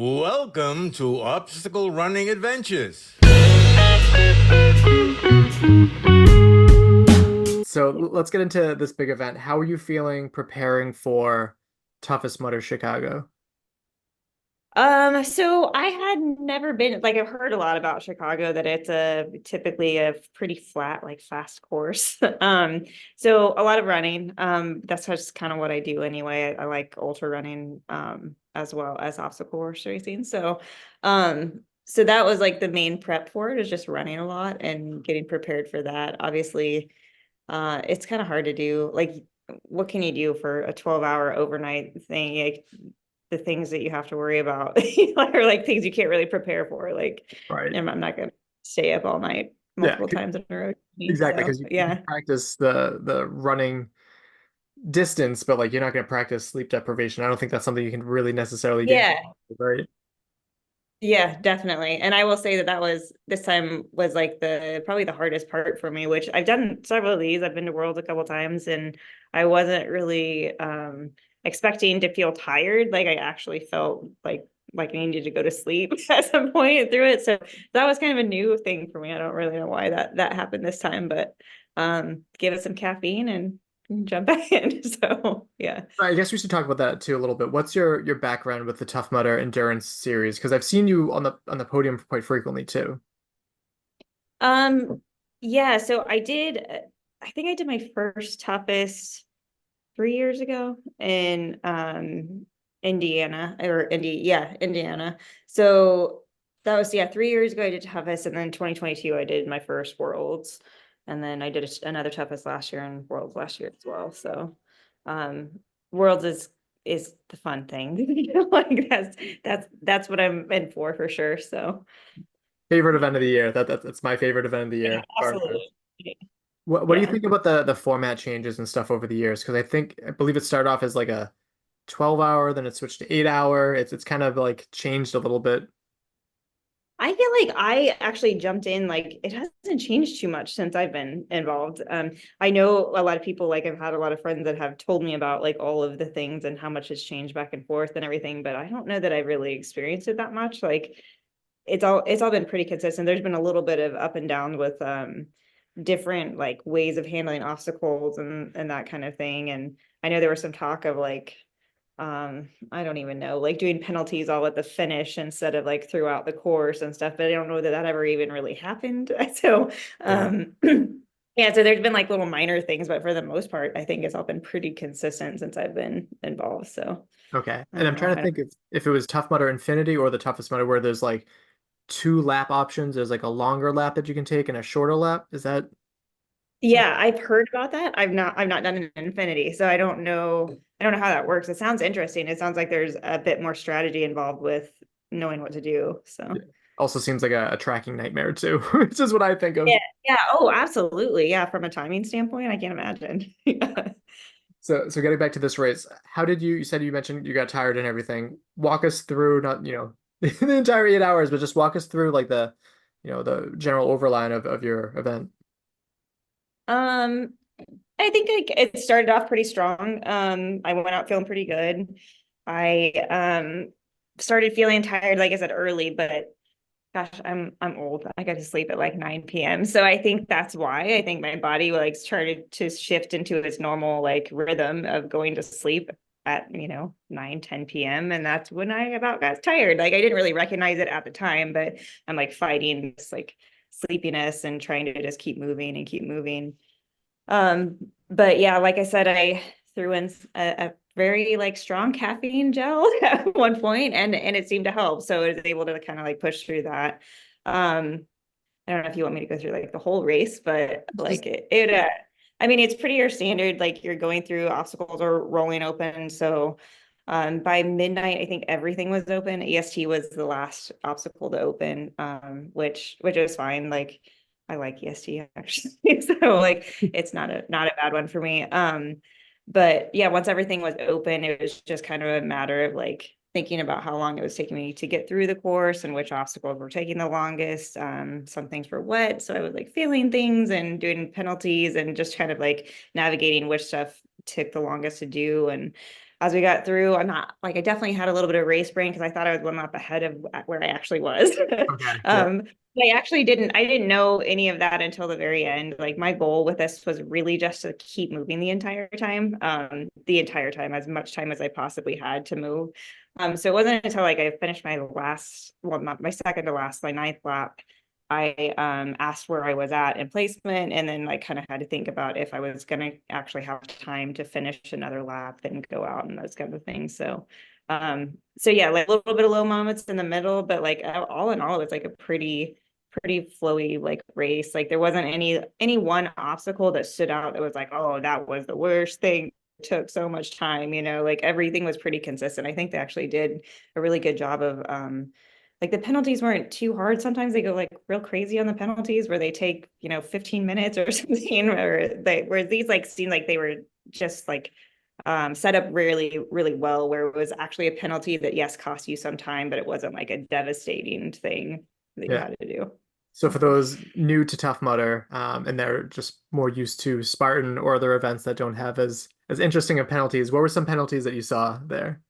Welcome to Obstacle Running Adventures. So let's get into this big event. How are you feeling preparing for Toughest Mudder Chicago? So I had never been, like, I've heard a lot about Chicago, that it's typically a pretty flat, like, fast course. So a lot of running. That's just kind of what I do anyway. I like ultra running, as well as obstacle course racing. So that was like the main prep for it, is just running a lot and getting prepared for that. Obviously, it's kind of hard to do. Like, what can you do for a 12-hour overnight thing? Like, the things that you have to worry about are like things you can't really prepare for. Like, Right. I'm not gonna stay up all night Yeah, multiple times in a row. exactly. So Because you can yeah. practice the running distance, but like you're not going to practice sleep deprivation. I don't think that's something you can really necessarily get, Yeah. right? Yeah, definitely. And I will say that this time was like probably the hardest part for me, which I've done several of these. I've been to Worlds a couple times, and I wasn't really expecting to feel tired. Like, I actually felt like I needed to go to sleep at some point through it. So that was kind of a new thing for me. I don't really know why that happened this time, but give it some caffeine and jump back in. So yeah. I guess we should talk about that too a little bit. What's your background with the Tough Mudder Endurance series? Because I've seen you on the podium quite frequently too. Um, yeah, so I think I did my first toughest 3 years ago in Indiana, yeah, Indiana. So that was, yeah, 3 years ago I did toughest, and then 2022 I did my first Worlds, and then I did another toughest last year and Worlds last year as well. So um Worlds is the fun thing. Like, that's what I'm in for sure. So Favorite event of the year. That's my favorite event of the yeah, year. absolutely. What do you Yeah. think about the format changes and stuff over the years? Because I believe it started off as like a 12-hour, then it switched to 8-hour. It's kind of like changed a little bit. I feel like I actually jumped in, like, it hasn't changed too much since I've been involved. I know a lot of people, like, I've had a lot of friends that have told me about like all of the things and how much has changed back and forth and everything, but I don't know that I've really experienced it that much. Like, it's all been pretty consistent. There's been a little bit of up and down with different like ways of handling obstacles and that kind of thing. And I know there was some talk of like, I don't even know, like doing penalties all at the finish instead of like throughout the course and stuff, but I don't know that ever even really happened. So Yeah. yeah, so there's been like little minor things, but for the most part I think it's all been pretty consistent since I've been involved. So Okay. I And don't I'm know trying if to I think if it was Tough Mudder Infinity or the Toughest Mudder where there's like two lap options. There's like a longer lap that you can take and a shorter lap. Is that Yeah, I've heard about that. I've not done an Infinity, so I don't know how that works. It sounds interesting. It sounds like there's a bit more strategy involved with knowing what to do. yeah. So Also seems like a tracking nightmare too, which is what I think of. yeah, yeah. Oh, absolutely. Yeah, from a timing standpoint, I can't imagine. Yeah. So getting back to this race, how did you said you mentioned you got tired and everything. Walk us through, not, the entire 8 hours, but just walk us through like the general overline of your event. Um, I think like it started off pretty strong. I went out feeling pretty good. I started feeling tired, like I said, early, but gosh, I'm old. I go to sleep at like 9 p.m. So I think that's why. I think my body like started to shift into its normal like rhythm of going to sleep at 9, 10 p.m. And that's when I about got tired. Like, I didn't really recognize it at the time, but I'm like fighting this like sleepiness and trying to just keep moving and keep moving. But yeah, like I said, I threw in a very like strong caffeine gel at one point, and it seemed to help. So I was able to kind of like push through that. I don't know if you want me to go through like the whole race, but Just like I mean, it's pretty your standard, like you're going through obstacles or rolling open. So by midnight, I think everything was open. EST was the last obstacle to open, which is fine. Like, I like EST actually. So like it's not a bad one for me. But yeah, once everything was open, it was just kind of a matter of like thinking about how long it was taking me to get through the course and which obstacles were taking the longest. Some things were wet, so I was like feeling things and doing penalties and just kind of like navigating which stuff took the longest to do. And as we got through, I'm not like, I definitely had a little bit of race brain because I thought I was one lap ahead of where I actually was. Okay. Yeah. I didn't know any of that until the very end. Like my goal with this was really just to keep moving the entire time, as much time as I possibly had to move. So it wasn't until like I finished my last, well, not my second to last, my ninth lap, I asked where I was at in placement, and then like kind of had to think about if I was going to actually have time to finish another lap and go out and those kind of things. So yeah, like a little bit of low moments in the middle, but like all in all, it was like a pretty flowy like race. Like there wasn't any one obstacle that stood out that was like, oh, that was the worst thing. It took so much time, like everything was pretty consistent. I think they actually did a really good job of like the penalties weren't too hard. Sometimes they go like real crazy on the penalties where they take, 15 minutes or something, where these like seemed like they were just like set up really, really well, where it was actually a penalty that yes, cost you some time, but it wasn't like a devastating thing that you Yeah. had to do. So for those new to Tough Mudder, and they're just more used to Spartan or other events that don't have as interesting of penalties, what were some penalties that you saw there?